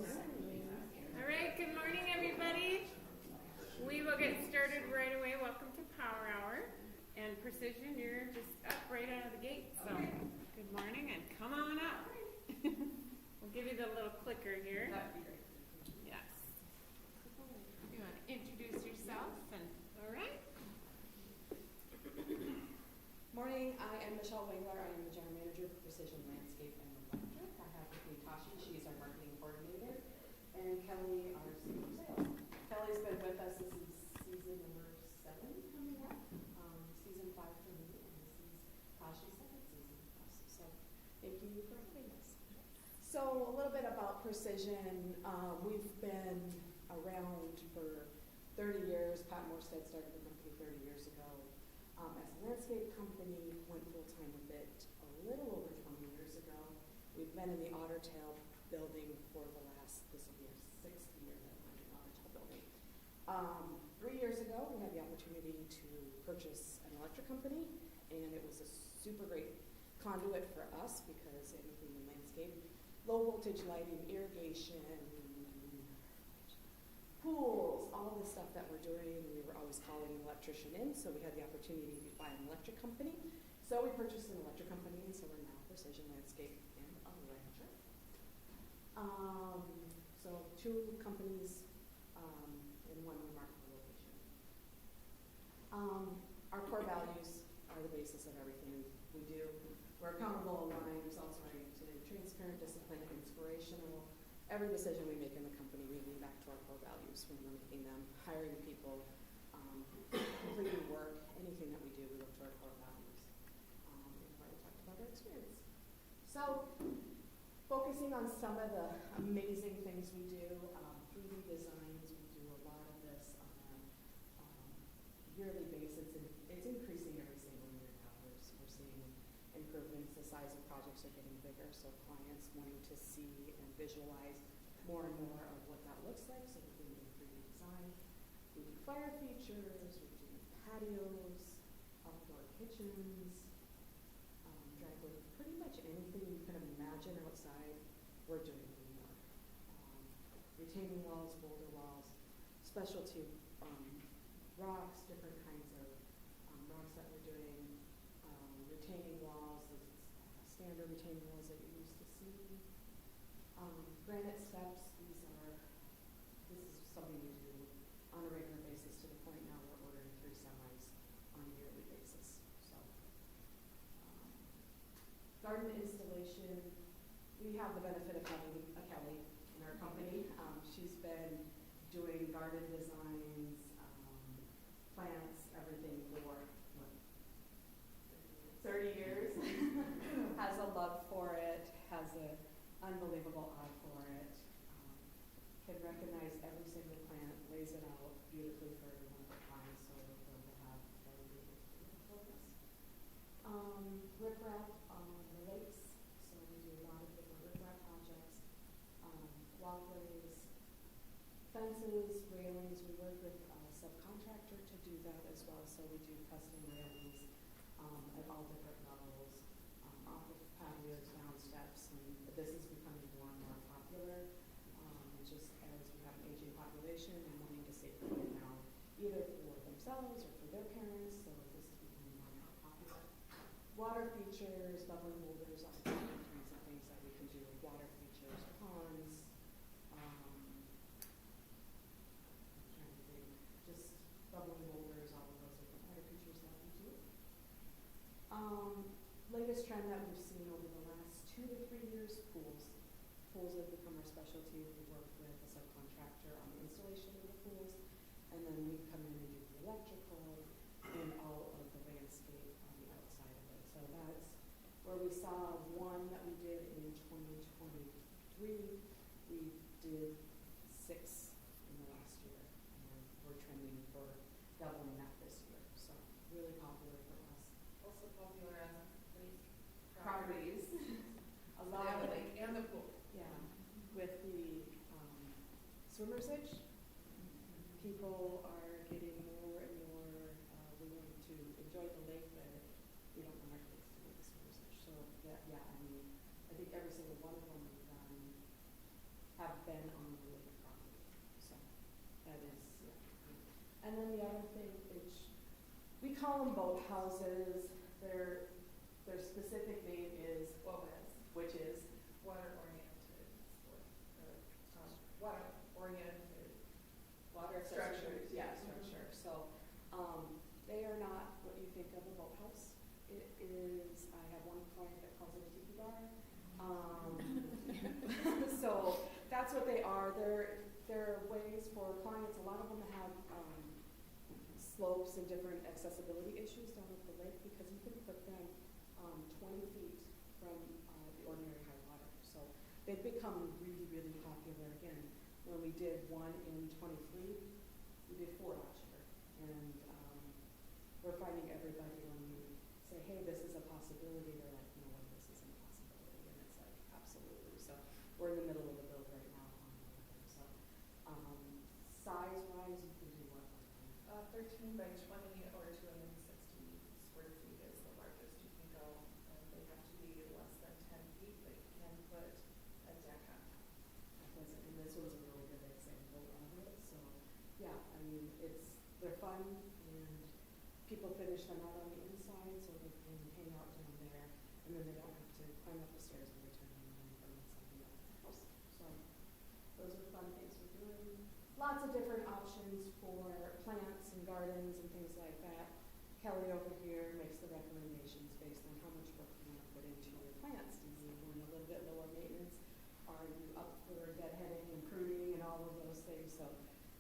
All right, good morning, everybody. We will get started right away. Welcome to Power Hour. And Precision, you're just up right out of the gate. So, good morning and come on up. We'll give you the little clicker here. That'd be great. Yes. You want to introduce yourself? And all right. Morning, I am Michelle Wengler. I am the General Manager for Precision Landscape and Electric. I have with me Tashi, she's our marketing coordinator, and Kelly, our senior sales. Kelly's been with us, this is season number 7 coming up, season 5 for me, and this is Tashi's 2nd season with us. So thank you for having us. So a little bit about Precision. We've been around for 30 years. Pat Morstead started the company 30 years ago. As a landscape company, went full-time with it a little over 20 years ago. We've been in the Otter Tail building for the last, this will be our 6th year that we're in the Otter Tail building. 3 years ago, we had the opportunity to purchase an electric company, and it was a super great conduit for us because anything in landscape, low voltage lighting, irrigation, pools, all the stuff that we're doing, we were always calling an electrician in, so we had the opportunity to buy an electric company. So we purchased an electric company, and so we're now Precision Landscape and Electric. So 2 companies in one remarkable location. Our core values are the basis of everything we do. We're accountable, aligned, results-oriented, transparent, disciplined, inspirational. Every decision we make in the company, we lean back to our core values when we're making them, hiring people, completing work, anything that we do, we look to our core values. We've already talked about our experience. So, focusing on some of the amazing things we do, 3D designs, we do a lot of this on a yearly basis, and it's increasing every single year now. We're seeing improvements, the size of projects are getting bigger, so clients wanting to see and visualize more and more of what that looks like, so we're doing 3D design. We do fire features, we do patios, outdoor kitchens, driveway, pretty much anything you can imagine outside, we're doing more. Retaining walls, boulder walls, specialty rocks, different kinds of rocks that we're doing, retaining walls, standard retaining walls that you're used to seeing. Granite steps, this is something we do on a regular basis to the point now we're ordering 3 semis on a yearly basis. So, garden installation, we have the benefit of having a Kelly in our company. She's been doing garden designs, plants, everything for, what, 30 years. Has a love for it, has an unbelievable eye for it, can recognize every single plant, lays it out beautifully for everyone to find, so we're thrilled to have Kelly be able to do that for us. Riprap on the lakes, so we do a lot of different riprap projects, walkways, fences, railings. We work with a subcontractor to do that as well, so we do custom railings at all different levels, off of patios, down steps, and this is becoming more and more popular, just as we have an aging population and wanting to save money now, either for themselves or for their parents, so this is becoming more and more popular. Water features, bubbling boulders, all different kinds of things that we can do with water features, ponds, just bubbling boulders, all of those different water features that we do. Latest trend that we've seen over the last 2 to 3 years, pools. Pools have become our specialty. We work with a subcontractor on the installation of the pools, and then we come in and do the electrical and all of the landscape on the outside of it. So that's where we saw one that we did in 2023. We did 6 in the last year, and we're trending for doubling that this year. So really popular for us. Also popular as lake Properties. A lot of the lake and the pool. Yeah, with the swimmer's edge, people are getting more and more willing to enjoy the lake, but we don't want our kids to go to the swimmer's edge. So yeah, I mean, I think every single one of them have been And then the other thing is, we call them boat houses. Their specific name is WOAS, which is water-oriented sport, or, water-oriented water structures. Yeah, structure. So they are not what you think of a boathouse. It is. I have one client that calls it a tiki bar. So that's what they are. They're ways for clients. A lot of them have slopes and different accessibility issues down at the lake because you can put them 20 feet from the ordinary high water. So they've become really, really popular. Again, when we did one in 23, we did 4 last year. And we're finding everybody when we say, hey, this is a possibility, they're like, no way, this isn't a possibility. And it's like, absolutely. So we're in the middle of the build right now on one of them. So size-wise, you can do what? 13 by 20 or 260 square feet is the largest you can go. And they have to be less than 10 feet, but you can put a deck on. And this was a really good example of it. So yeah, I mean, they're fun and people finish them out on the inside so they can hang out down there and then they don't have to climb up the stairs and return them and bring something up to the house. So those are fun things we're doing. Lots of different options for plants and gardens and things like that. Kelly over here makes the recommendations based on how much work you want to put into your plants. Do you want a little bit lower maintenance? Are you up for deadheading and pruning and all of those things? So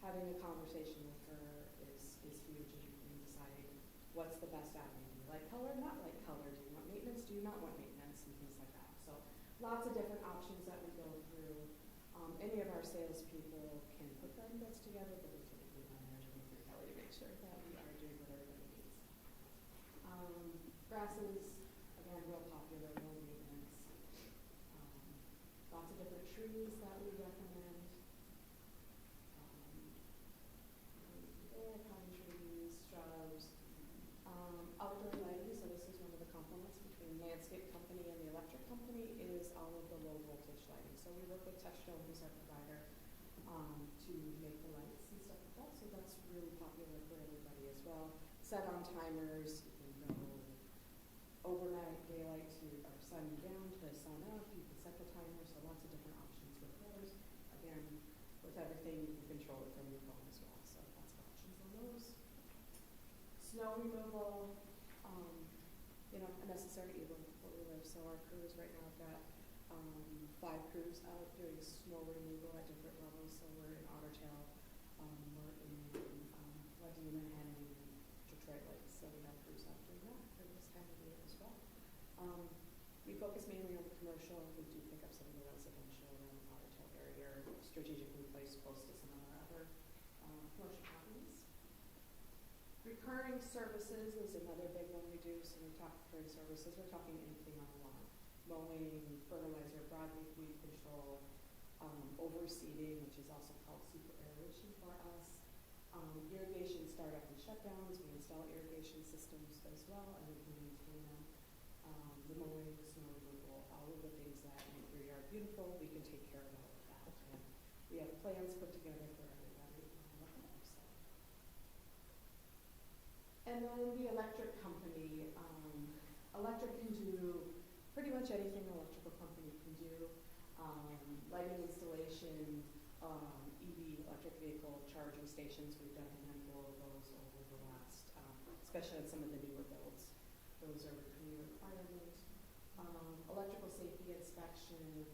having a conversation with her is huge in deciding what's the best avenue. Do you like color? Not like color. Do you want maintenance? Do you not want maintenance? And things like that. So lots of different options that we go through. Any of our salespeople can put garden beds together, but they typically run everything through Kelly to make sure that we are doing what everybody needs. Grasses, again, real popular, no maintenance. Lots of different trees that we recommend. Pine trees, shrubs. Outdoor lighting, so this is one of the complements between landscape company and the electric company, is all of the low voltage lighting. So we work with Touchstone, who's our provider, to make the lights and stuff like that. So that's really popular for everybody as well. Set on timers, you can go overnight daylight to or sun down to sun up. You can set the timer, so lots of different options with those. Again, with everything you can control it from your phone as well. So lots of options on those. Snow removal, a necessary evil where we live. So our crews right now have got 5 crews out doing snow removal at different levels. So we're in Otter Tail, we're in Ladina, Henning, Detroit Lakes. So we have crews out doing that for this time of year as well. We focus mainly on the commercial. We do pick up some of the residential around the Otter Tail area, or strategically placed close to some of our other commercial properties. Recurring services is another big one we do. So we talk recurring services, we're talking anything on the lawn. Mowing, fertilizer, broadleaf weed control, overseeding, which is also called super aeration for us. Irrigation startup and shutdowns, we install irrigation systems as well, and we can maintain them. The mowing, the snow removal, all of the things that make your yard beautiful, we can take care of all of that. And we have plans put together for everybody. And then the electric company. Electric can do pretty much anything an electrical company can do. Lighting installation, EV, electric vehicle charging stations. We've done a handful of those over the last, especially on some of the newer builds. Those are a requirement. Electrical safety inspection,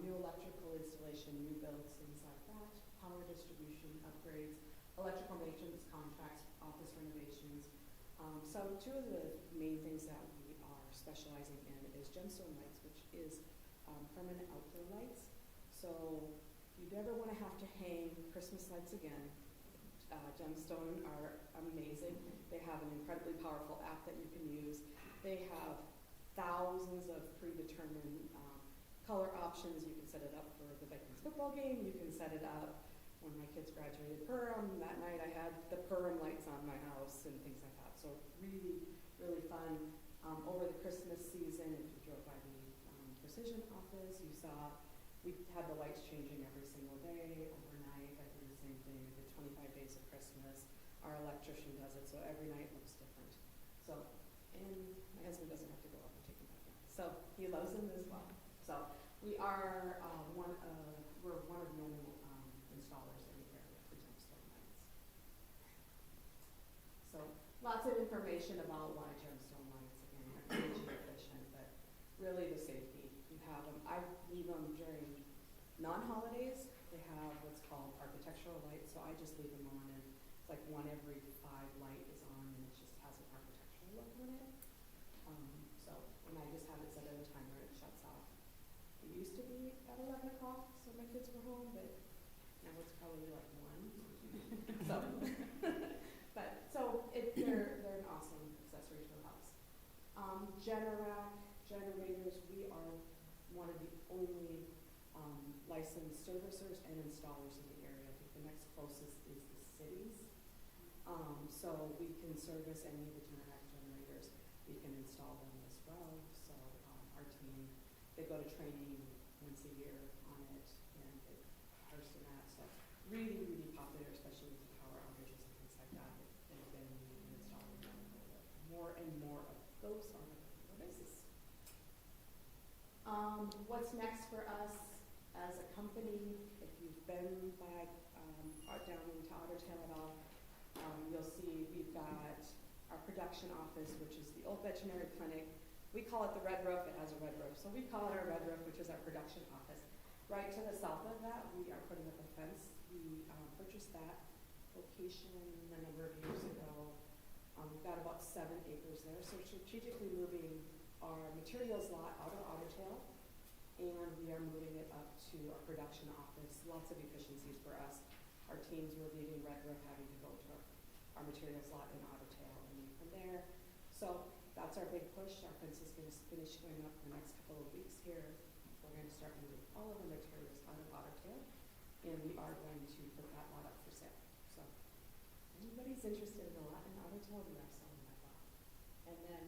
new electrical installation, new builds, things like that. Power distribution upgrades, electrical maintenance contracts, office renovations. So 2 of the main things that we are specializing in is gemstone lights, which is permanent outdoor lights. So if you never want to have to hang Christmas lights again, Gemstone are amazing. They have an incredibly powerful app that you can use. They have thousands of predetermined color options. You can set it up for the Vikings football game. You can set it up when my kids graduated Purim. That night I had the Purim lights on my house and things like that. So really, really fun. Over the Christmas season, if you drove by the Precision office, you saw we had the lights changing every single day, overnight. I did the same thing. We did 25 days of Christmas. our electrician does it, so every night looks different. So, and my husband doesn't have to go up and take them back down. So he loves them as well. So we are we're one of many installers in the area for gemstone lights. So lots of information about why gemstone lights, again, are energy efficient, but really the safety. You have them, I leave them during non-holidays. They have what's called architectural lights, so I just leave them on, and it's like 1 every 5 light is on, and it just has an architectural look on it. And I just have it set at a timer, it shuts off. It used to be at 11 o'clock, so my kids were home, but now it's probably like 1. They're an awesome accessory to the house. Generac generators, we are one of the only licensed servicers and installers in the area. I think the next closest is the cities. So we can service any of the Generac generators. We can install them as well. So our team, they go to training once a year on it, and they first in that. So really, really popular, especially with the power outages and things like that. They've been installing them more and more of those on a regular basis. What's next for us as a company? If you've been by down into Ottertail at all, you'll see we've got our production office, which is the old veterinary clinic. We call it the Red Roof. It has a red roof, so we call it our Red Roof, which is our production office. Right to the south of that, we are putting up a fence. We purchased that location a number of years ago. We've got about 7 acres there, so strategically moving our materials lot out of Ottertail, and we are moving it up to our production office. Lots of efficiencies for us. Our teams were leaving Red Roof, having to go to our materials lot in Ottertail and move from there. So that's our big push. Our fence is going to finish going up in the next couple of weeks here. We're going to start moving all of the materials out of Ottertail, and we are going to put that lot up for sale. So if anybody's interested in a lot in Ottertail, we are selling that lot. And then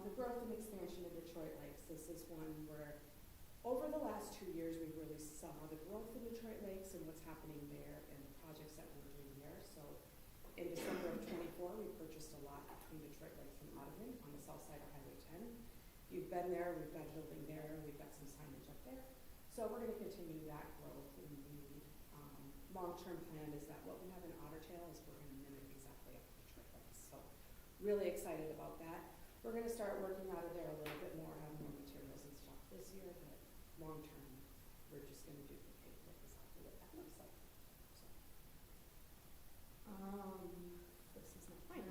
the growth and expansion of Detroit Lakes. This is one where over the last 2 years, we really saw the growth in Detroit Lakes and what's happening there and the projects that we're doing there. So in December of 24, we purchased a lot between Detroit Lakes and Audubon on the south side of Highway 10. If you've been there, we've got a building there, we've got some signage up there. So we're going to continue that growth. And the long-term plan is that what we have in Ottertail is we're going to mimic exactly up Detroit Lakes. So really excited about that. We're going to start working out of there a little bit more, have more materials and stuff this year, but long term, we're just going to duplicate what exactly what that looks like. So, this is not fine.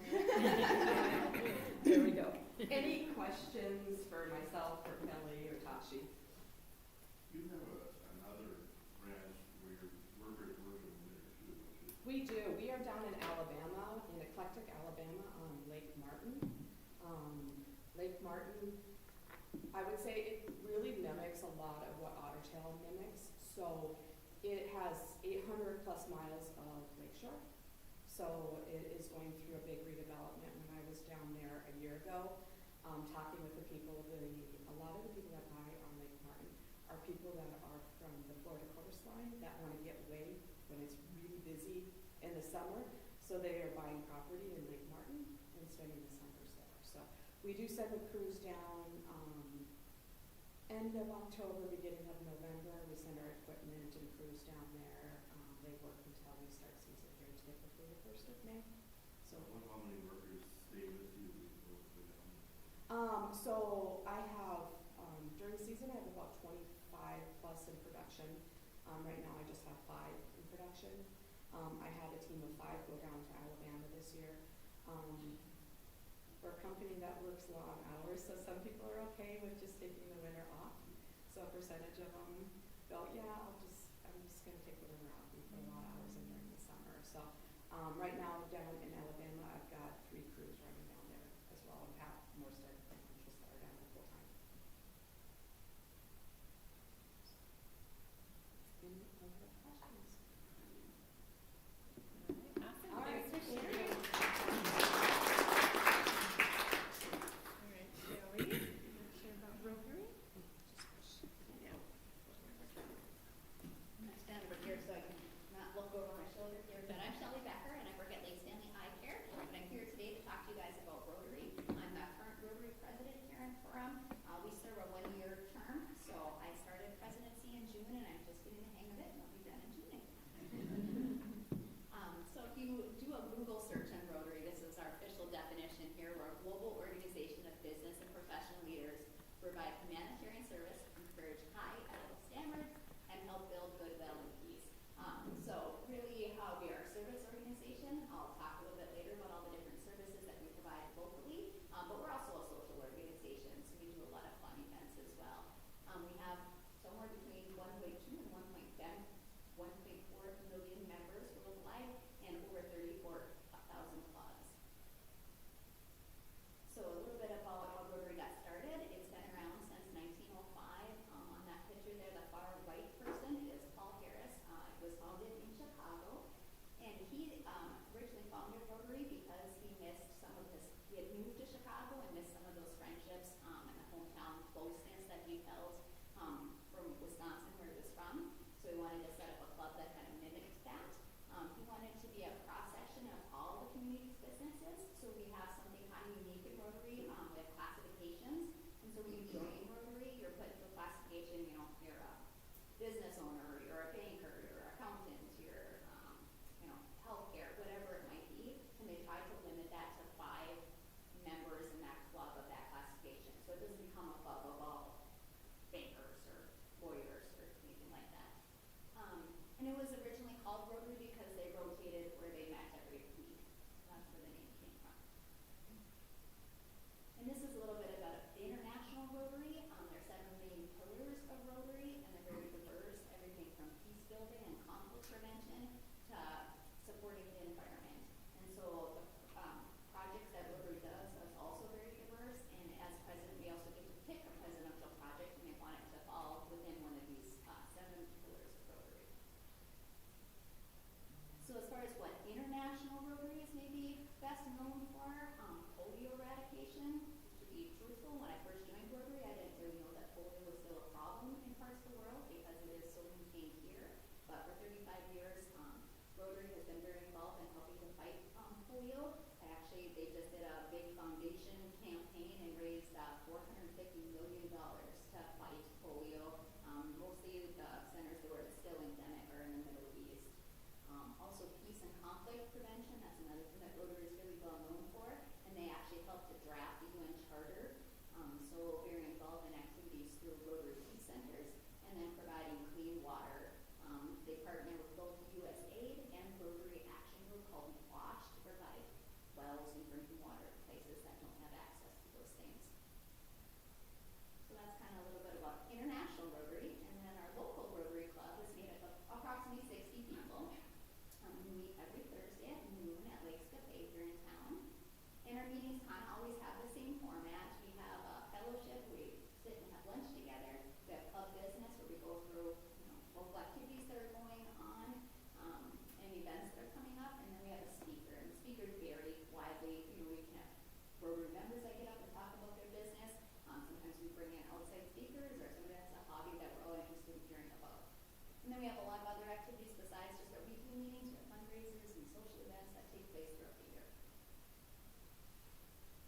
There we go. Any questions for myself, or Kelly, or Tashi? You have another branch where your workers work in the winter too, don't you? We do. We are down in Alabama, in Eclectic, Alabama, on Lake Martin. Lake Martin, I would say it really mimics a lot of what Ottertail mimics. So it has 800 plus miles of lakeshore. So it is going through a big redevelopment. When I was down there a year ago, talking with the people, a lot of the people that buy on Lake Martin are people that are from the Florida coastline that want to get away when it's really busy in the summer. So they are buying property in Lake Martin and spending the summers there. So we do send the crews down end of October, beginning of November. We send our equipment and crews down there. They work until we start season here, typically the 1st of May. So How many workers stay with you before they go down? So I have, during season, I have about 25 plus in production. Right now I just have 5 in production. I had a team of 5 go down to Alabama this year. We're a company that works long hours, so some people are okay with just taking the winter off. So a percentage of them go, yeah, I'm just going to take the winter off and put a lot of hours in during the summer. So right now down in Alabama, I've got 3 crews running down there as well, and Pat Morstead from Huntress that are down there full time. Any other questions? Awesome. All right, Thanks for thank sharing. you. All right, Shelley, you want to share about Rotary? Yeah. I'm gonna stand over here so I can not look over my shoulder here, but I'm Shelley Becker and I work at Lake Stand provide humanitarian service, encourage high ethical standards, and help build goodwill and peace. So really, we are a service organization. I'll talk a little bit later about all the different services that we provide locally, but we're also a social organization, so we do a lot of fun events as well. We have somewhere between 1.2 and 1.4 million members worldwide and over 34,000 clubs. So a little bit about how Rotary got started. It's been around since 1905. On that picture there, the far right person is Paul Harris. It was founded in Chicago, and he originally founded Rotary because he had moved to Chicago and missed some of those friendships and the hometown closeness that he felt from Wisconsin, where he was from. So he wanted to set up a club that kind of mimicked that. He wanted to be a cross-section of all the community's businesses. So we have something kind of unique in Rotary with classifications. And so when you join Rotary, you're put into a classification, you're a business owner, you're a banker, you're an accountant, you're, healthcare, whatever it might be. And they try to limit that to 5 members in that club of that classification. So it doesn't become a club of all bankers or lawyers or anything like that. And it was originally called Rotary because they rotated where they met every week. That's where the name came from. And this is a little bit about the International Rotary. There's 7 main pillars of Rotary, and they're very diverse. Everything from peace building and conflict prevention to supporting the environment. And so the projects that Rotary does is also very diverse. And as president, we also get to pick a presidential project, and they want it to fall within one of these 7 pillars of Rotary. So as far as what international Rotary is maybe best known for, polio eradication. To be truthful, when I first joined Rotary, I didn't really know that polio was still a problem in parts of the world because it is so contained here. But for 35 years, Rotary has been very involved in helping to fight polio. Actually, they just did a big foundation campaign and raised $450 million to fight polio. Mostly the centers where it's still endemic are in the Middle East. Also, peace and conflict prevention, that's another thing that Rotary is really well known for. And they actually helped to draft the UN Charter. So very involved in activities through Rotary Peace Centers. And then providing clean water. They partner with both USAID and Rotary Action Group called WASH to provide wells and drinking water to places that don't have access to those things. So that's kind of a little bit about international Rotary. And then our local Rotary Club is made up of approximately 60 people. We meet every Thursday at noon at Lake Scape here in town. And our meetings kind of always have the same format. We have a fellowship, we sit and have lunch together. We have club business where we go through local activities that are going on and events that are coming up. And then we have a speaker. And the speakers vary widely. We can have Rotary members that get up and talk about their business. Sometimes we bring in outside speakers or somebody that's a hobby that we're all interested in hearing about. And then we have a lot of other activities besides just our weekly meetings. We have fundraisers and social events that take place throughout the year.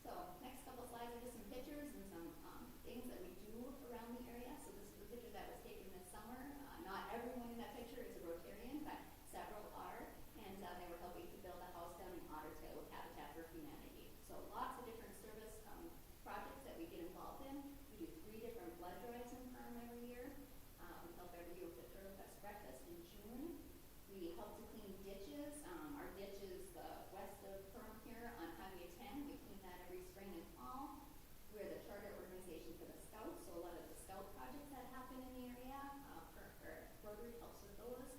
So next couple slides are just some pictures and some things that we do around the area. So this is a picture that was taken this summer. Not everyone in that picture is a Rotarian, but several are. And they were helping to build a house down in Otter Tail with Habitat for Humanity. So lots of different service projects that we get involved in. We do 3 different blood drives in Perm every year. We help every year with the Turtle Fest breakfast in June. We help to clean ditches. Our ditch is west of Perm here on Highway 10. We clean that every spring and fall. We're the charter organization for the Scouts, so a lot of the Scout projects that happen in the area, Rotary helps with those.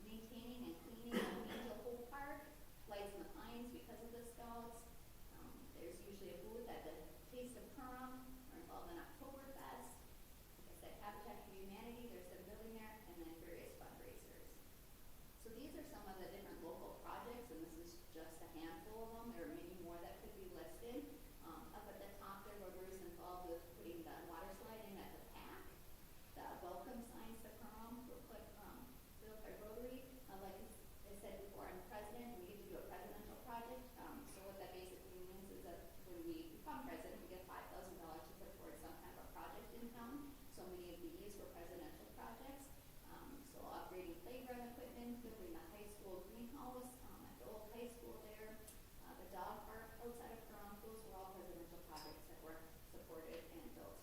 Maintaining and cleaning Angel Hope Park, lights in the pines because of the Scouts. There's usually a booth at the Taste of Perm. We're involved in Oktoberfest. Like I said, Habitat for Humanity, there's a building there, and then various fundraisers. So these are some of the different local projects, and this is just a handful of them. There are many more that could be listed. Up at the top there, Rotary is involved with putting the water slide in at the PAC. The welcome signs to Perm were built by Rotary. Like I said before, I'm president, and we get to do a presidential project. So what that basically means is that when we become president, we get $5,000 to put towards some kind of a project in town. So many of these were presidential projects. So upgrading playground equipment, building the high school greenhouse at the old high school there, the dog park outside of Perm. Those were all presidential projects that were supported and built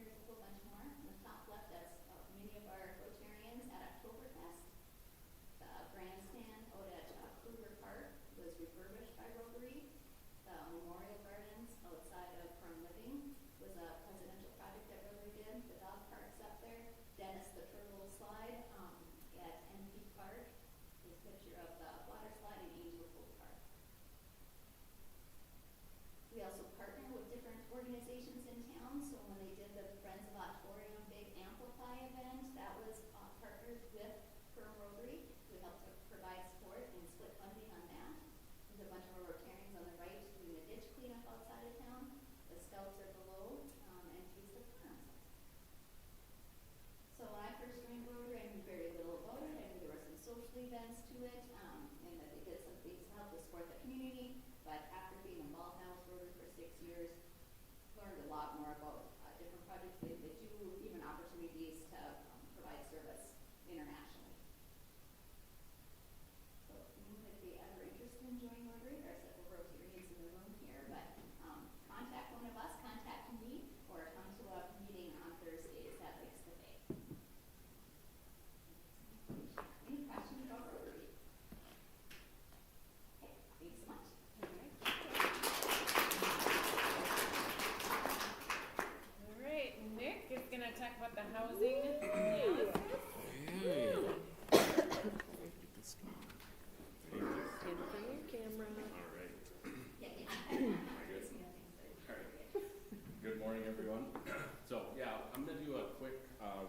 here's a whole bunch more. On the top left, that's many of our Rotarians at Oktoberfest. The grandstand out at Kruger Park was refurbished by Rotary. The Memorial Gardens outside of Firm Living was a presidential project that Rotary did. The dog park's up there. Dennis the Turtle Slide at NP Park. This picture of the water slide in Angel Cove Park. We also partner with different organizations in town, so when they did the Friends of Auditorium Big Amplify event, that was partnered with Firm Rotary. We helped to provide support and split funding on that. There's a bunch of our Rotarians on the right doing a ditch cleanup outside of town. The scouts are below, and Feast of Farms. So when I first joined Rotary, I knew very little about it. I knew there were some social events to it, and that they did some things to help to support the community. But after being involved now with Rotary for 6 years, learned a lot more about different projects they do, even opportunities to provide service internationally. So if you might be ever interested in joining Rotary, there are several Rotarians in the room here, but contact one of us, contact me, or come to a meeting on Thursdays at Lakes Cafe. Any questions about Rotary? Okay, thanks so much. All right, Nick is gonna talk about the housing analysis. All right. Yeah, yeah. All right. Good morning, everyone. So, yeah, I'm going to do a quick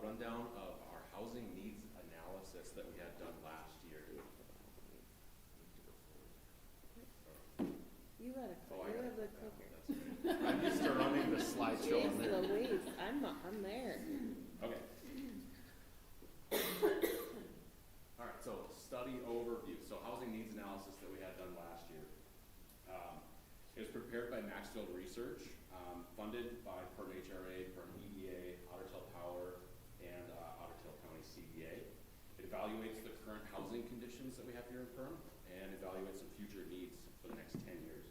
rundown of our housing needs analysis that we had done last year. You got a Oh, I you got have the it. clicker. That's right. I'm used to running the slideshow on Jeez there. Louise, I'm there. Okay. All right, so study overview. So housing needs analysis that we had done last year. It was prepared by Maxfield Research, funded by PERM HRA, PERM EDA, Otter Tail Power, and Otter Tail County CDA. It evaluates the current housing conditions that we have here in PERM and evaluates some future needs for the next 10 years.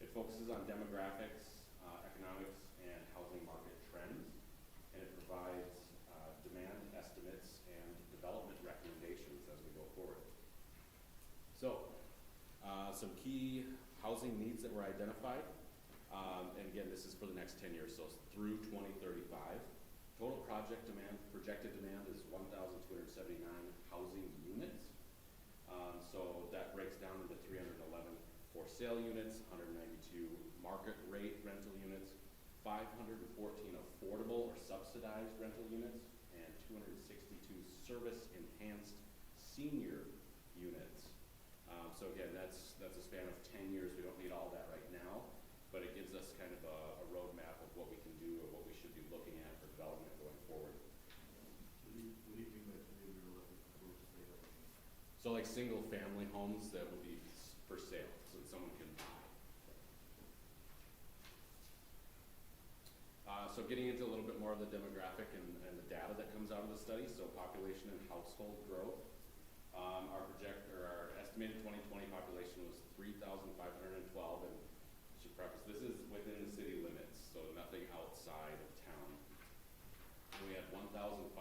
It focuses on demographics, economics, and housing market trends, and it provides demand estimates and development recommendations as we go forward. So, some key housing needs that were identified, and again, this is for the next 10 years, so it's through 2035. Total projected demand is 1,279 housing units. So that breaks down into 311 for sale units, 192 market rate rental units, 514 affordable or subsidized rental units, and 262 service enhanced senior units. So again, that's a span of 10 years. We don't need all that right now, but it gives us kind of a roadmap of what we can do or what we should be looking at for development going forward. What do you mean by 311 for sale? So like single family homes that would be for sale, so that someone can buy. So getting into a little bit more of the demographic and the data that comes out of the study, so population and household growth. Our estimated 2020 population was 3,512, and I should preface, this is within the city limits, so nothing outside of town. And we had 1,544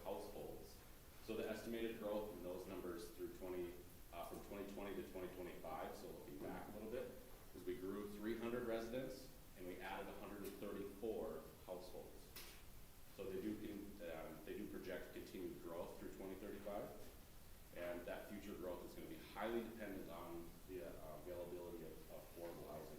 households. So the estimated growth in those numbers through from 2020 to 2025, so looking back a little bit, is we grew 300 residents and we added 134 households. So they do project continued growth through 2035, and that future growth is going to be highly dependent on the availability of affordable housing.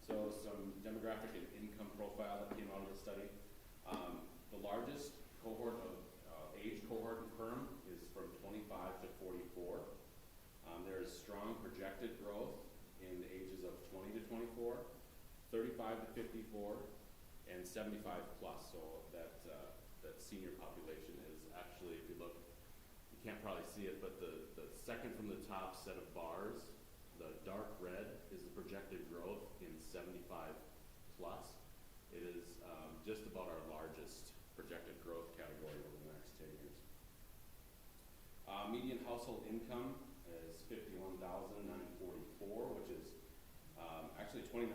So some demographic and income profile that came out of the study. The largest cohort of age cohort in PERM is from 25 to 44. There is strong projected growth in the ages of 20 to 24, 35 to 54, and 75 plus. So that senior population is actually, if you look, you can't probably see it, but the second from the top set of bars, the dark red is the projected growth in 75 plus. It is just about our largest projected growth category over the next 10 years. Median household income is 51,944, which is actually 29%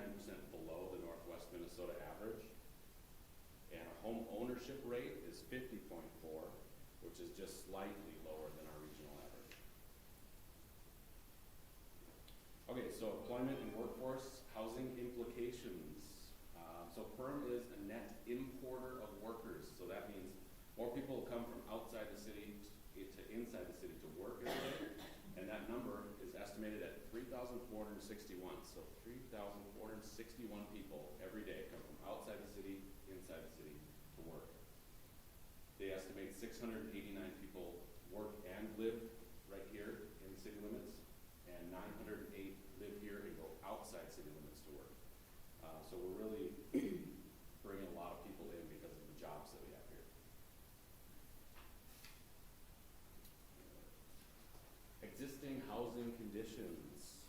below the Northwest Minnesota average. And our home ownership rate is 50.4, which is just slightly lower than our regional average. Okay, so employment and workforce housing implications. So PERM is a net importer of workers. So that means more people come from outside the city to inside the city to work every day. And that number is estimated at 3,461. So 3,461 people every day come from outside the city, inside the city to work. They estimate 689 people work and live right here in the city limits, and 908 live here and go outside city limits to work. So we're really bringing a lot of people in because of the jobs that we have here. Existing housing conditions.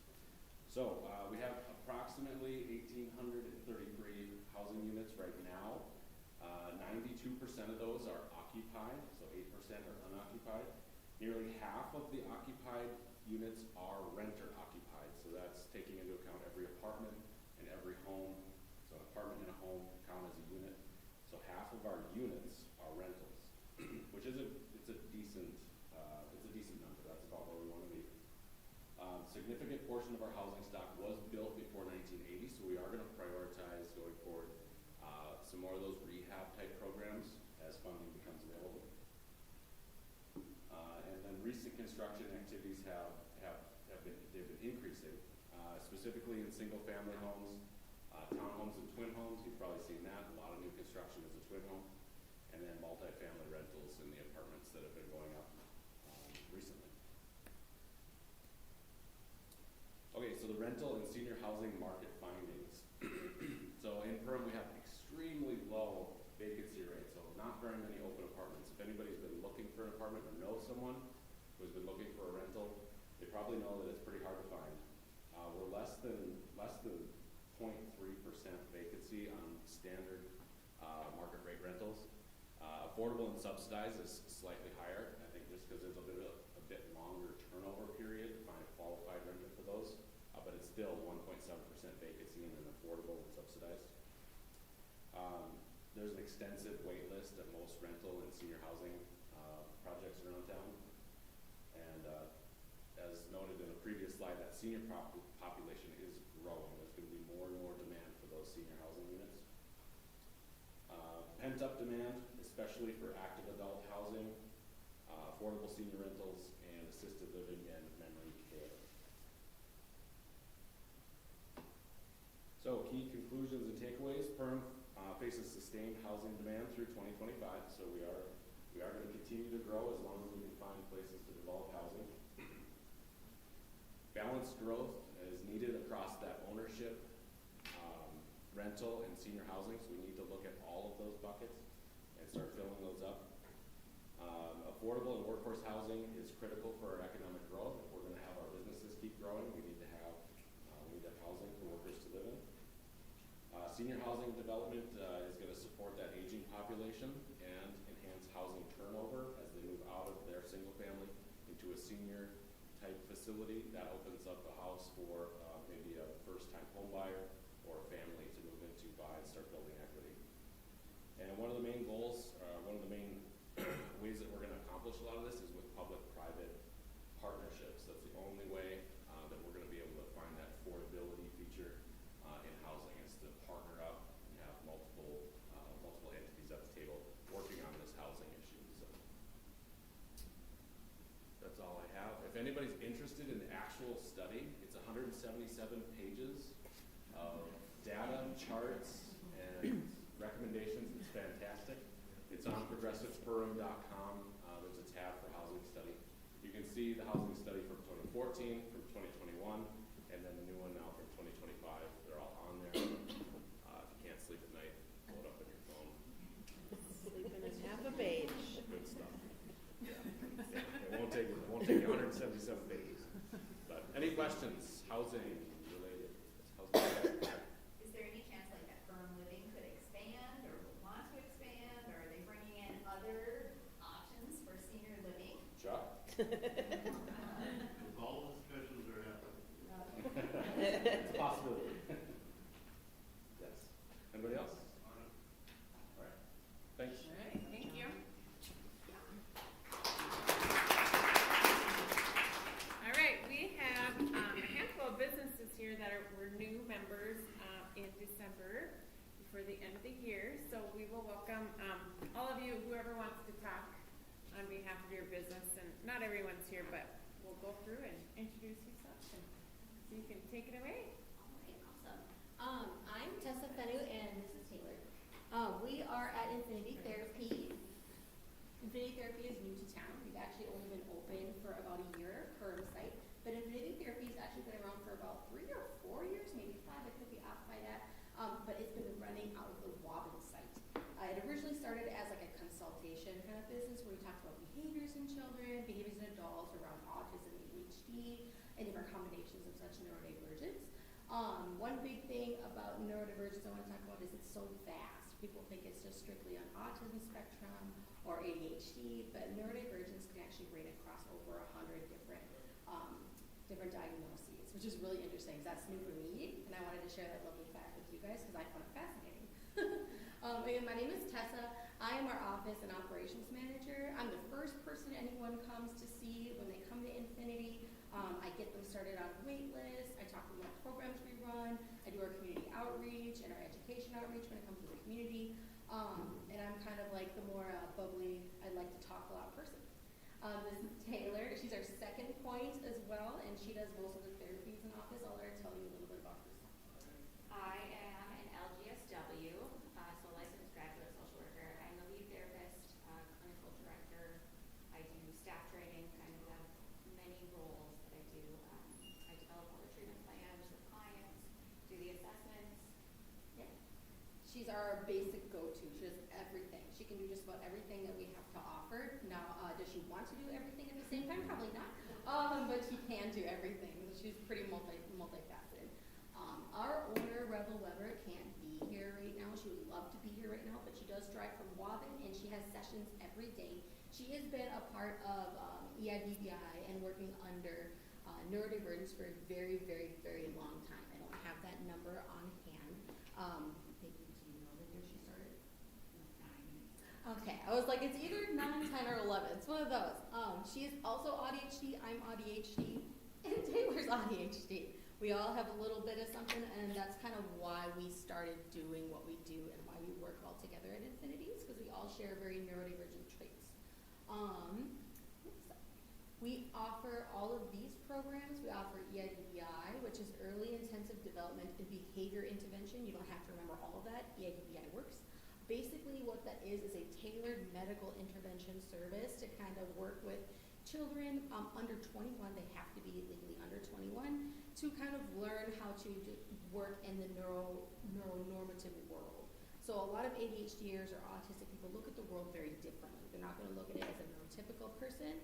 So we have approximately 1,833 housing units right now. 92% of those are occupied, so 8% are unoccupied. Nearly half of the occupied units are renter occupied, so that's taking into account every apartment and every home. So an apartment and a home count as a unit. So half of our units are rentals, which is a decent number. That's about where we want to be. Significant portion of our housing stock was built before 1980, so we are going to prioritize going forward some more of those rehab type programs as funding becomes available. And then recent construction activities they've been increasing, specifically in single family homes, townhomes and twin homes. You've probably seen that. A lot of new construction is a twin home. And then multifamily rentals in the apartments that have been going up recently. Okay, so the rental and senior housing market findings. So in PERM we have extremely low vacancy rates, so not very many open apartments. If anybody's been looking for an apartment or knows someone who's been looking for a rental, they probably know that it's pretty hard to find. We're less than 0.3% vacancy on standard market rate rentals. Affordable and subsidized is slightly higher, I think just because there's a bit longer turnover period to find a qualified renter for those, but it's still 1.7% vacancy in an affordable and subsidized. There's an extensive wait list at most rental and senior housing projects around town. And as noted in a previous slide, that senior population is growing. There's going to be more and more demand for those senior housing units. Pent-up demand, especially for active adult housing, affordable senior rentals, and assisted living and memory care. So key conclusions and takeaways. PERM faces sustained housing demand through 2025, so we are going to continue to grow as long as we can find places to develop housing. Balanced growth is needed across that ownership, rental, and senior housing, so we need to look at all of those buckets and start filling those up. Affordable and workforce housing is critical for our economic growth. If we're going to have our businesses keep growing, we need to have housing for workers to live in. Senior housing development is going to support that aging population and enhance housing turnover as they move out of their single family into a senior type facility. That opens up a house for maybe a first time home buyer or a family to move into, buy, and start building equity. And one of the main goals, one of the main ways that we're going to accomplish a lot of this is with public-private partnerships. That's the only way that we're going to be able to find that affordability feature in housing, is to partner up and have multiple entities at the table working on this housing issue. So that's all I have. If anybody's interested in the actual study, it's 177 pages of data, charts, and recommendations. It's fantastic. It's on progressivepurm.com. There's a tab for housing study. You can see the housing study from 2014, from 2021, and then the new one now from 2025. They're all on there. If you can't sleep at night, pull it up on your phone. Sleeping in half a page. Good stuff. Yeah. It won't take you 177 pages. But any questions? Housing related. Is there any chance like that PERM Living could expand or want to expand, or are they bringing in other options for senior living? Chuck? With all of whoever wants to talk on behalf of your business, and not everyone's here, but we'll go through and introduce yourself, and so you can take it away. All right, awesome. I'm Tessa Fenu and this is Taylor. We are at Infinity Therapy. Infinity Therapy is new to town. We've actually only been open for about a year, Perm site. But Infinity Therapy has actually been around for about 3 or 4 years, maybe 5, I could be off by that. But it's been running out of the Wobbin site. It originally started as like a consultation kind of business where we talked about behaviors in children, behaviors in adults around autism, ADHD, and different combinations of such neurodivergence. One big thing about neurodivergence I want to talk about is it's so vast. People think it's just strictly on autism spectrum or ADHD, but neurodivergence can actually range across over 100 different diagnoses, which is really interesting. That's new for me, and I wanted to share that lovely fact with you guys because I found it fascinating. Again, my name is Tessa. I am our office and operations manager. I'm the first person anyone comes to see when they come to Infinity. I get them started on a wait list. I talk to them about programs we run. I do our community outreach and our education outreach when it comes to the community. And I'm kind of like the more bubbly, I like to talk a lot person. This is Taylor. She's our second point as well, and she does most of the therapies in office. I'll let her tell you a little bit about herself. I am an LGSW, so licensed graduate social worker. I'm the lead therapist, clinical director. I do staff training, kind of have many roles that I do. I develop all the treatment plans with clients, do the assessments. Yeah. She's our basic go-to. She does everything. She can do just about everything that we have to offer. Now, does she want to do everything at the same time? Probably not. But she can do everything. She's pretty multifaceted. Our owner, Rebel Weber, can't be here right now. She would love to be here right now, but she does drive from Wobbin, and she has sessions every day. She has been a part of EIDBI and working under neurodivergence for a very, very, very long time. I don't have that number on hand. Maybe, do you know the year she started? 9. Okay, I was like, it's either 9, 10, or 11. It's one of those. She is also ADHD. I'm ADHD, and Taylor's ADHD. We all have a little bit of something, and that's kind of why we started doing what we do and why we work all together at Infinities, because we all share very neurodivergent traits. We offer all of these programs. We offer EIDBI, which is Early Intensive Development and Behavior Intervention. You don't have to remember all of that. EIDBI works. Basically what that is a tailored medical intervention service to kind of work with children under 21. They have to be legally under 21 to kind of learn how to work in the neuronormative world. So a lot of ADHDers or autistic people look at the world very differently. They're not going to look at it as a neurotypical person.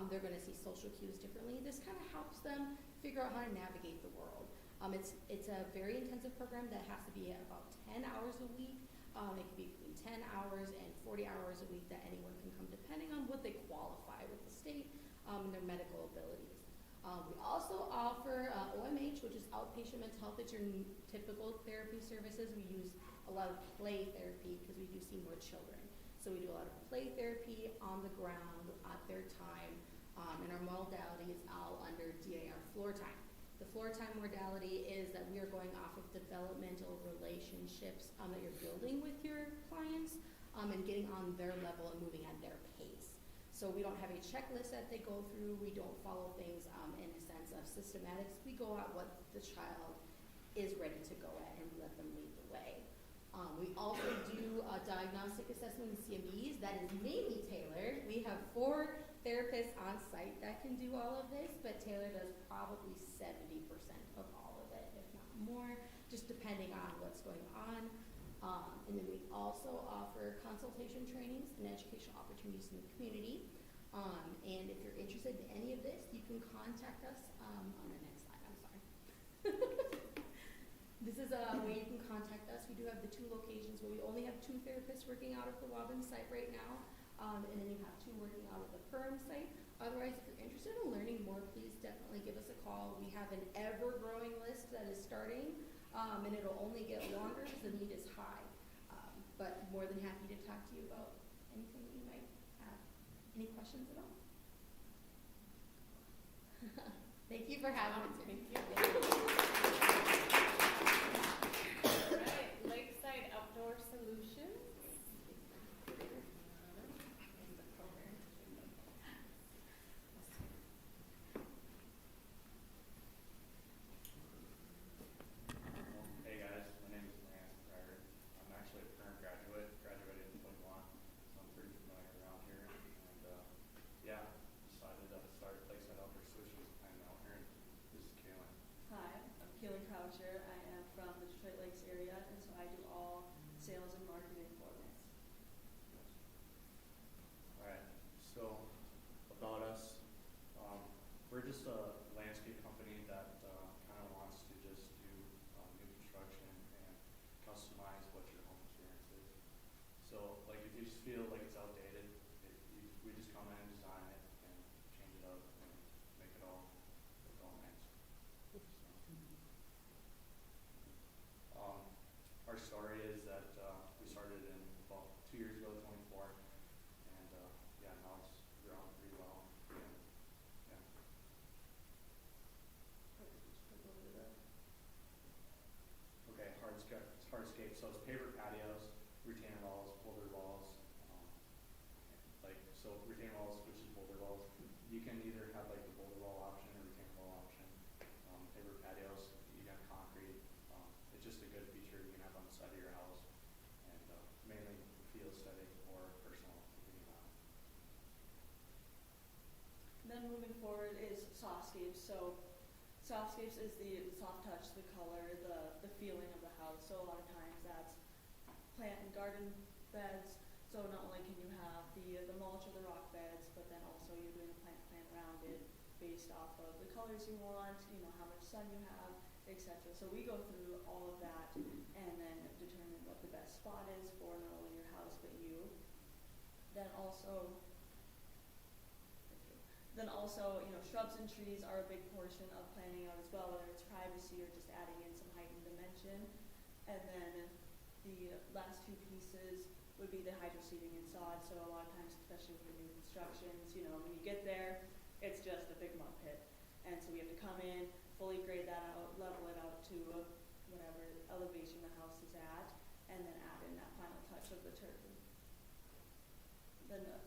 They're going to see social cues differently. This kind of helps them figure out how to navigate the world. It's a very intensive program that has to be about 10 hours a week. It can be between 10 hours and 40 hours a week that anyone can come, depending on what they qualify with the state and their medical abilities. We also offer OMH, which is outpatient mental health. It's your typical therapy services. We use a lot of play therapy because we do see more children. So we do a lot of play therapy on the ground at their time, and our modality is all under DAR floor time. The floor time modality is that we are going off of developmental relationships that you're building with your clients and getting on their level and moving at their pace. So we don't have a checklist that they go through. We don't follow things in a sense of systematics. We go at what the child is ready to go at and let them lead the way. We also do diagnostic assessment and CMEs. That is mainly Taylor. We have 4 therapists on site that can do all of this, but Taylor does probably 70% of all of it, if not more, just depending on what's going on. And then we also offer consultation trainings and educational opportunities in the community. And if you're interested in any of this, you can contact us on the next slide. I'm sorry. This is a way you can contact us. We do have the 2 locations where we only have 2 therapists working out of the Wobbin site right now. And then you have 2 working out of the Perm site. Otherwise, if you're interested in learning more, please definitely give us a call. We have an ever-growing list that is starting, and it'll only get longer because the need is high. But more than happy to talk to you about anything that you might have. Any questions at all? Thank you for having us. Thank you. All right, Lakeside Outdoor Solutions. a landscape company that kind of wants to just do new construction and customize what your home experience is. So, like, if you just feel like it's outdated, we just come in, design it, and change it up, and make it all look all nice. So, our story is that we started in about 2 years ago, 24, and yeah, now it's grown pretty well. And, yeah. Okay, hardscape. So it's paver patios, retaining walls, boulder walls. Retaining walls, which is boulder walls. You can either have like the boulder wall option or retaining wall option. Paver patios, you got concrete. It's just a good feature you can have on the side of your house, and mainly feel aesthetic or personal. Then moving forward is softscapes. So softscapes is the soft touch, the color, the feeling of the house. So a lot of times that's plant and garden beds. So not only can you have the mulch or the rock beds, but then also you're doing a plant plan around it based off of the colors you want, you know, how much sun you have, etc. So we go through all of that and then determine what the best spot is for not only your house but you. Then also, you know, shrubs and trees are a big portion of planning out as well, whether it's privacy or just adding in some height and dimension. And then the last two pieces would be the hydro seeding and sod. So a lot of times, especially with the new constructions, you know, when you get there, it's just a big mud pit. And so we have to come in, fully grade that out, level it out to whatever elevation the house is at, and then add in that final touch of the turf. Then a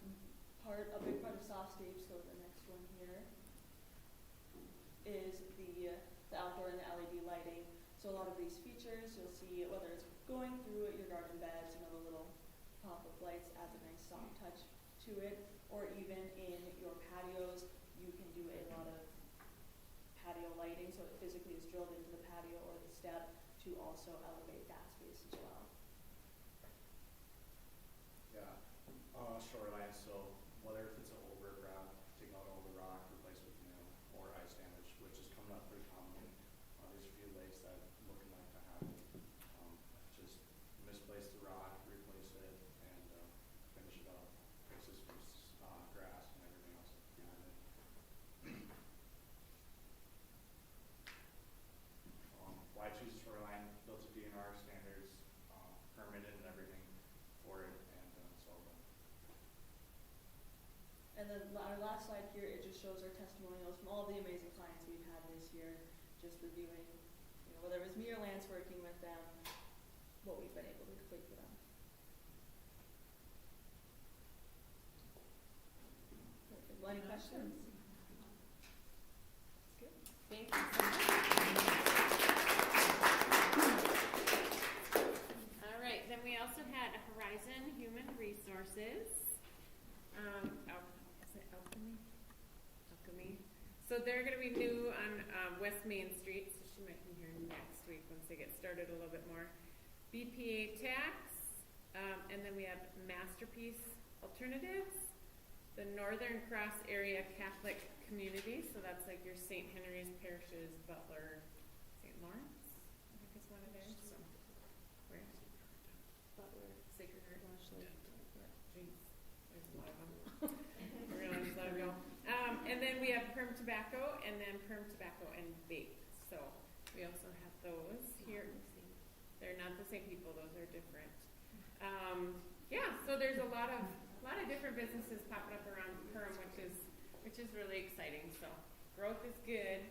big part of softscapes, so the next one here, is the outdoor and the LED lighting. So a lot of these features, you'll see whether it's going through your garden beds, you know, the little pop-up lights adds a nice soft touch to it, or even in your patios, you can do a lot of patio lighting, so it physically is drilled into the patio or the step to also elevate that space as well. Yeah, shoreline, so whether if it's an overgrab, take out all the rock, replace with new, or ice damage, which is coming up pretty commonly. There's a few lakes that looking like to have just misplace the rock, replace it, and finish it up. Fixes grass and everything else behind it. Why choose shoreline? Built to DNR standards, permitted and everything for it, and so. And then our last slide here, it just shows our testimonials from all the amazing clients we've had this year, just reviewing, you know, whether it was me or Lance working with them, what we've been able to complete for them. Perfect. Well, any questions? Good. Thank you so much. All right, then we also had Horizon Human Resources. Is it Alchemy? So they're going to be new on West Main Street, so she might be here next week once they get started a little bit more. BPA Tax, and then we have Masterpiece Alternatives, the Northern Cross Area Catholic Community, so that's like your St. Henry's parishes, Butler, St. Lawrence, I think is one of theirs. So, where? Butler, Sacred Heart, Lashley. Jeez, there's a lot of them. I realized let it go. And then we have Perm Tobacco, and then Perm Tobacco and Vape. So we also have those here. They're not the same people; those are different. Yeah, so there's a lot of different businesses popping up around Perm, which is really exciting. So growth is good.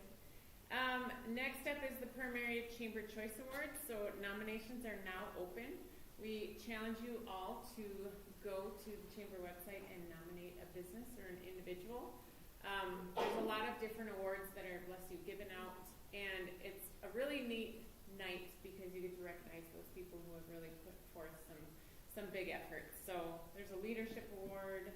Next up is the Perm Area Chamber Choice Awards. So nominations are now open. We challenge you all to go to the Chamber website and nominate a business or an individual. There's a lot of different awards that are, bless you, given out, and it's a really neat night because you get to recognize those people who have really put forth some big efforts. So there's a leadership award,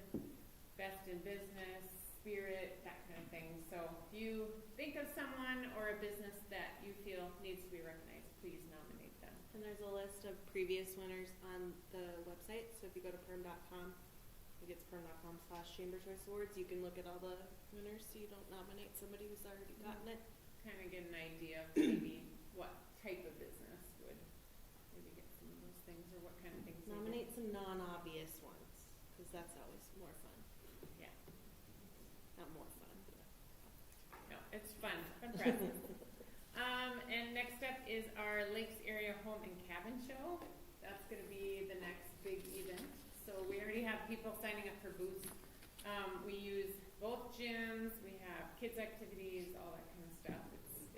best in business, spirit, that kind of thing. So if you think of someone or a business that you feel needs to be recognized, please nominate them. And there's a list of previous winners on the website, so if you go to perm.com, think it's perm.com/Chamber Choice Awards. You can look at all the winners so you don't nominate somebody who's already gotten it. Kind of get an idea of maybe what type of business would maybe get some of those things, or what kind of things. they do. Nominate some non-obvious ones, because that's always more fun. Yeah. Not more fun, but. No, it's fun process. And next up is our Lakes Area Home and Cabin Show. That's gonna be the next big event. So we already have people signing up for booths. We use both gyms, we have kids activities, all that kind of stuff.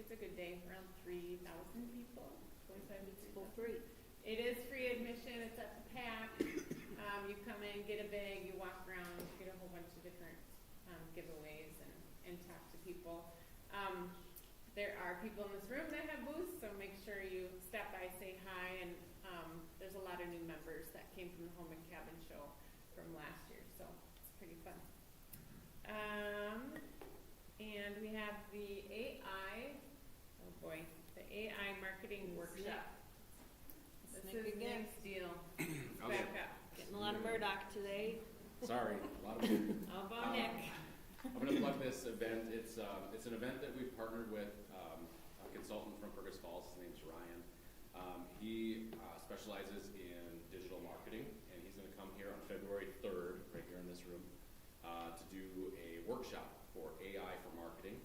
It's a good day, around 3,000 people, 25 to 3,000. Free. It is free admission, it's at the PAC. You come in, get a bag, you walk around, get a whole bunch of different giveaways and talk to people. There are people in this room that have booths, so make sure you stop by, say hi, and there's a lot of new members that came from the Home and Cabin Show from last year, so it's pretty fun. And we have the AI, oh boy, the AI marketing workshop. This Nick is again. Nick's deal. Okay. Back up. Getting a lot of Murdoch today. Sorry, a lot of. How about Nick? I'm gonna plug this event. It's an event that we partnered with a consultant from Fergus Falls. His name's Ryan. He specializes in digital marketing, and he's gonna come here on February 3rd, right here in this room, to do a workshop for AI for marketing.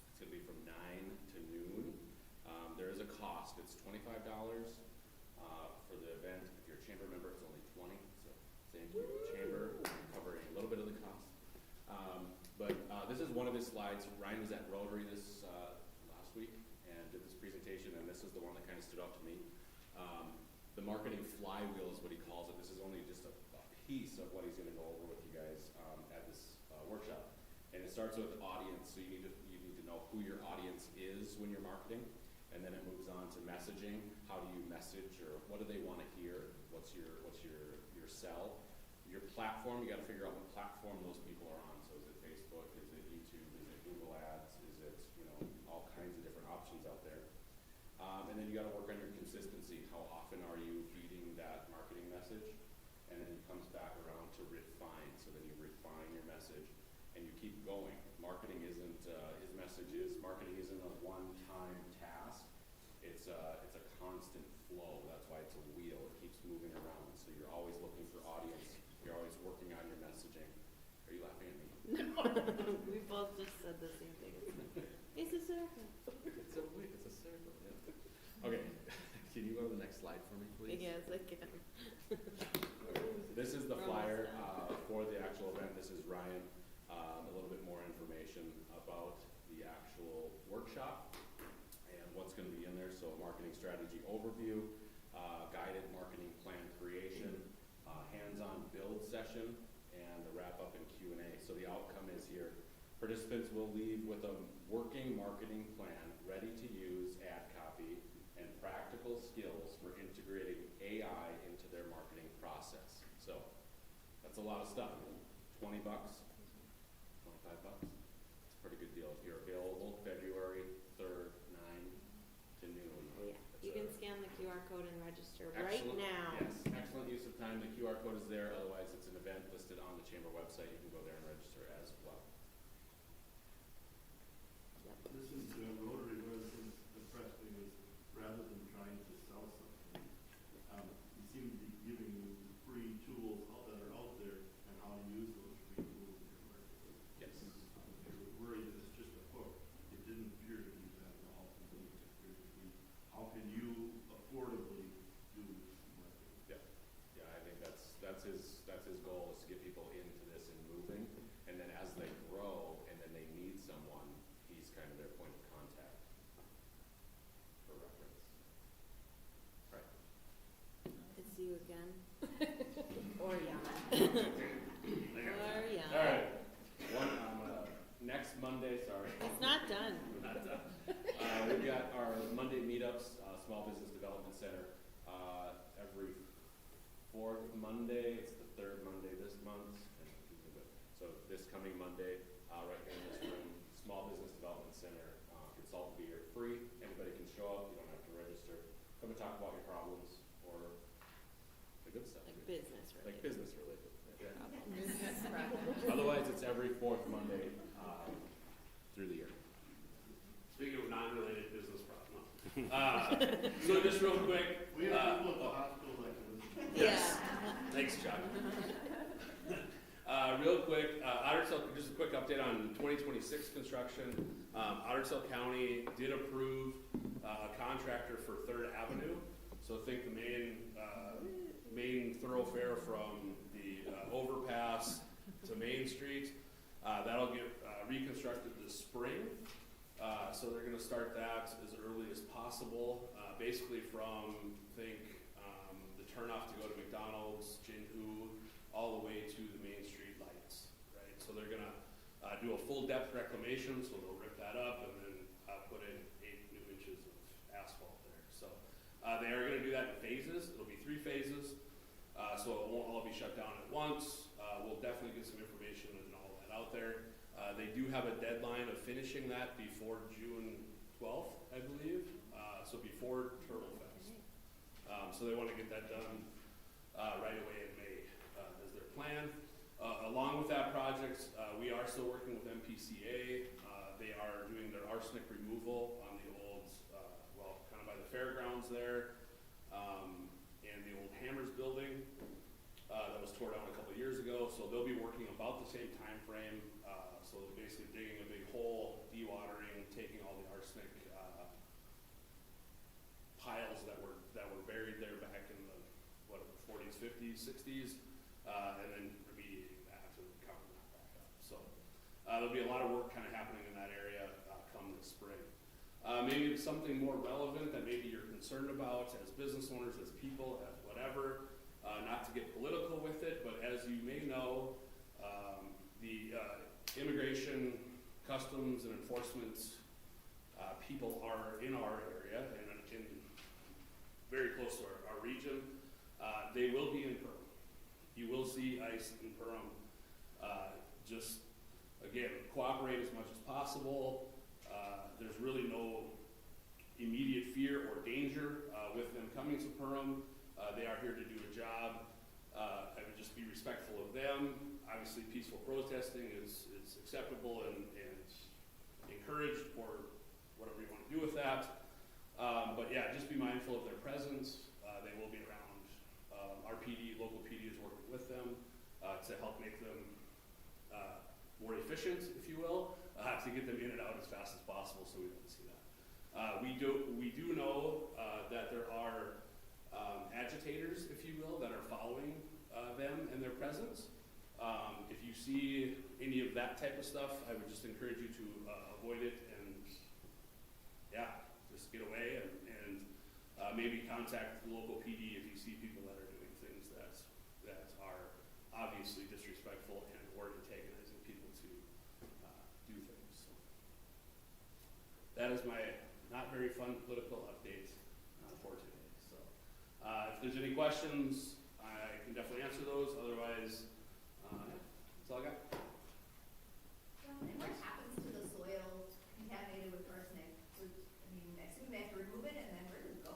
It's gonna be from 9 to noon. There is a cost. It's $25 for the event. If you're a chamber member, it's only $20. So same with the chamber, covering a little bit of the cost. But this is one of his slides. Ryan was at Rotary this last week and did this presentation, and this is the one that kind of stood out to me. The marketing flywheel is what he calls it. This is only just a piece of what he's going to go over with you guys at this workshop. And it starts with audience, so you need to know who your audience is when you're marketing, and then it moves on to messaging. How do you message, or what do they want to hear? What's your sell? Your platform, you got to figure out what platform those people are on. So is it Facebook? Is it YouTube? Is it Google Ads? Is it, all kinds of different options out there. And then you got to work on your consistency. How often are you feeding that marketing message? And then it comes back around to refine. So then you refine your message and you keep going. Marketing isn't, his message is, marketing isn't a one-time task. It's a constant flow. That's why it's a wheel. It keeps moving around. So you're always looking for audience. You're always working on your messaging. Are you laughing at me? We both just said the same thing. It's a circle. It's a circle, yeah. Okay, can you go to the next slide for me, please? Yes, I can. This is the flyer for the actual event. This is Ryan. A little bit more information about the actual workshop and what's going to be in there. So marketing strategy overview, guided marketing plan creation, hands-on build session, and the wrap-up and Q&A. So the outcome is here. Participants will leave with a working marketing plan, ready to use ad copy, and practical skills for integrating AI into their marketing process. So that's a lot of stuff. $20, $25. It's a pretty good deal. If you're available February 3rd, 9 to noon. Yeah, you can scan the QR code and register Excellent. right now. Yes, excellent use of time. The QR code is there. Otherwise, it's an event listed on the chamber website. You can go there and register as well. This is Rotary, what impressed me was rather than trying to sell something, you seem to be giving you free tools that are out there and how to use those free tools in your market. Yes. If you're worried that it's just a hook, it didn't appear to be that at all. It appeared to be, how can you affordably do marketing? Yeah, yeah. I think that's his goal, is to get people into this and moving, and then as they grow and then they need someone, he's kind of their point of contact for reference. Right. It's you again. Or Jan. Or Jan. All right. Next Monday. Sorry. It's not done. We're not done. We've got our Monday meetups, Small Business Development Center, every fourth Monday. It's the third Monday this month. So this coming Monday, right here in this room, Small Business Development Center, consultant be here free. Anybody can show up. You don't have to register. Come and talk about your problems or the good stuff. Like business related. Like business related. Yeah. Problems. It's every fourth Monday through the year. Speaking of non-related business problems. So just real quick. We have people at the hospital that can listen. Yes. Thanks, Chuck. Real quick, Ottersville, just a quick update on 2026 construction. Ottersville County did approve a contractor for 3rd Avenue. So think the main thoroughfare from the overpass to Main Street. That'll get reconstructed this spring. So they're going to start that as early as possible. Basically from, the turnoff to go to McDonald's, Jinhu, all the way to the Main Street lights, right? So they're going to do a full depth reclamation, so they'll rip that up and then put in 8 new inches of asphalt there. So they are going to do that in phases. It'll be 3 phases, so it won't all be shut down at once. We'll definitely get some information and all that out there. They do have a deadline of finishing that before June 12th, I believe, so before Turtle Fest. So they want to get that done right away in May is their plan. Along with that project, we are still working with MPCA. They are doing their arsenic removal on the old, kind of by the fairgrounds there, and the old Hammers building that was tore down a couple of years ago. So they'll be working about the same time frame. So they're basically digging a big hole, dewatering, taking all the arsenic piles that were buried there back in the 40s, 50s, 60s, and then remediating that and covering that back up. So there'll be a lot of work kind of happening in that area come this spring. Maybe something more relevant that maybe you're concerned about as business owners, as people, as whatever. Not to get political with it, but as you may know, the immigration, customs, and enforcement people are in our area and in very close to our region. They will be in Perham. You will see ICE in Perham. Just, again, cooperate as much as possible. There's really no immediate fear or danger with them coming to Perham. They are here to do a job. I would just be respectful of them. Obviously, peaceful protesting is acceptable and encouraged, or whatever you want to do with that. But yeah, just be mindful of their presence. They will be around. Our PD, local PD, is working with them to help make them more efficient, if you will, to get them in and out as fast as possible, so we don't see that. We do know that there are agitators, if you will, that are following them and their presence. If you see any of that type of stuff, I would just encourage you to avoid it and, just get away and maybe contact the local PD if you see people that are doing things that are obviously disrespectful and or antagonizing people to do things. So that is my not very fun political update for today. So if there's any questions, I can definitely answer those. Otherwise, that's all I got. And what happens to the soil contaminated with arsenic? I assume they have to remove it, and then where does it go?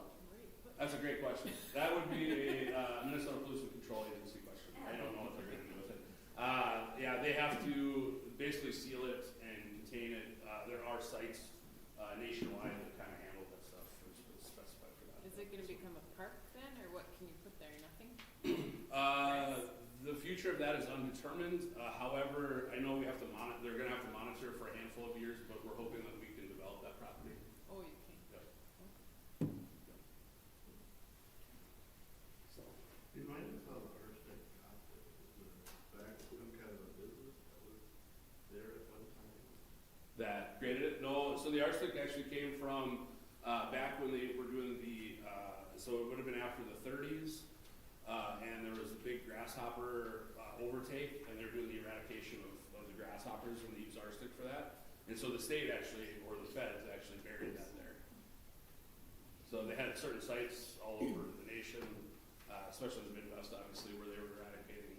That's a great question. That would be a Minnesota Pollution Control Agency question. I don't know what they're going to do with it. They have to basically seal it and contain it. There are sites nationwide that kind of handle that stuff. It's specified for that. Is it going to become a park then, or what can you put there? Nothing? The future of that is undetermined. However, I know we have to monitor. They're going to have to monitor for a handful of years, but we're hoping that we can develop that property. Oh, you can. Yep. So, Remind us how the arsenic got there. Was there back some kind of a business that was there at one time? that created it? No. So the arsenic actually came from back when they were doing the. So it would have been after the 30s, and there was a big grasshopper overtake, and they're doing the eradication of the grasshoppers, and they use arsenic for that. And so the state actually, or the feds actually buried that there. So they had certain sites all over the nation, especially in the Midwest, obviously, where they were eradicating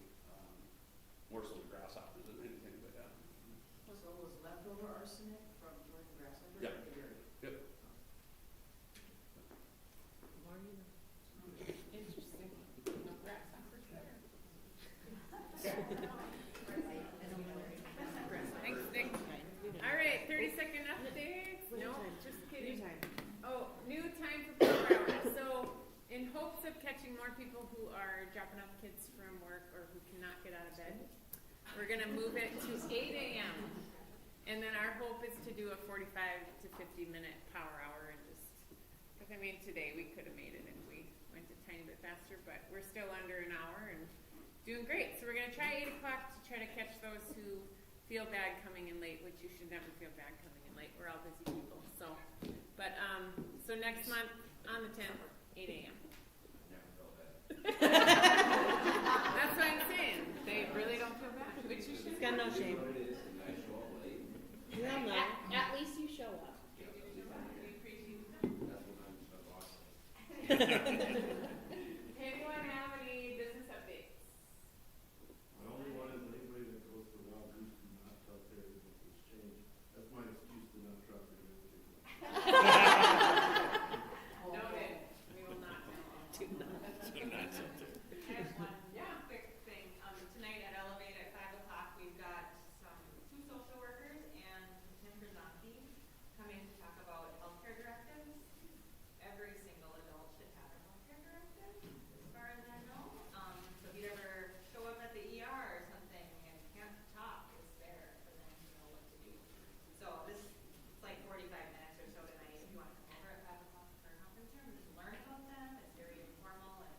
more so the grasshoppers than anything like that. So it was leftover arsenic from the grasshopper? Yep. Yep. More you know. Interesting. No grasshoppers there. of catching more people who are dropping off kids from work or who cannot get out of bed, we're gonna move it to 8 a.m. And then our hope is to do a 45 to 50 minute power hour and just, because I mean, today we could have made it if we went a tiny bit faster, but we're still under an hour and doing great. So we're gonna try 8 o'clock to try to catch those who feel bad coming in late, which you should never feel bad coming in late. We're all busy people, so. But, so next month on the 10th, 8 a.m. That's what I'm saying. They really don't feel bad, which you should. It's got no shame. Well, no. At least you show up. Anyone have any business updates? My only one is anybody that goes to Wild Goose do not truck there because it's changed. That's my excuse to not truck there. Noted. We will not tell. I have one, quick thing. Tonight at Elevate at 5 o'clock, we've got two social workers and Tim Brzanski coming to talk about healthcare directives. Every single adult should have a healthcare directive, as far as I know. So if you ever show up at the ER or something and can't talk, it's there for them to know what to do. So this is like 45 minutes or so tonight. If you want to come over at 5 o'clock for a conference room, just learn about them. It's very informal and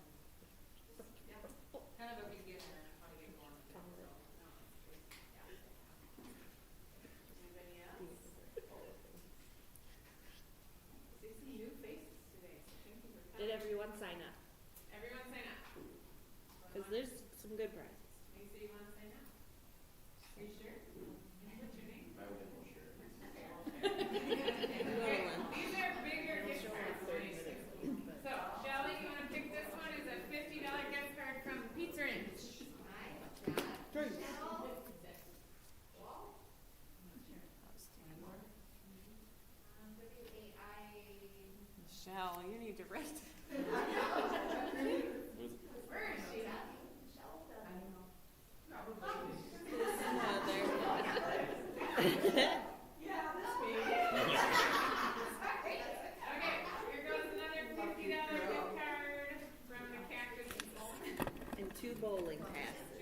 kind of a beginner on how to get going with it. So, Anybody else? See some new faces today, so thank you for coming. Did everyone sign up? Everyone sign up. Because there's some good prizes. Lisa, you want to sign up? Are you sure? What's your name? I would for sure. Okay, these are bigger gift cards. So, Shelley, you want to pick this one? It's a $50 gift card from Pizza Ranch. Michelle, you need to write. Where is she? Okay, here goes another $50 gift card from the Cactus Bowl. And 2 bowling passes.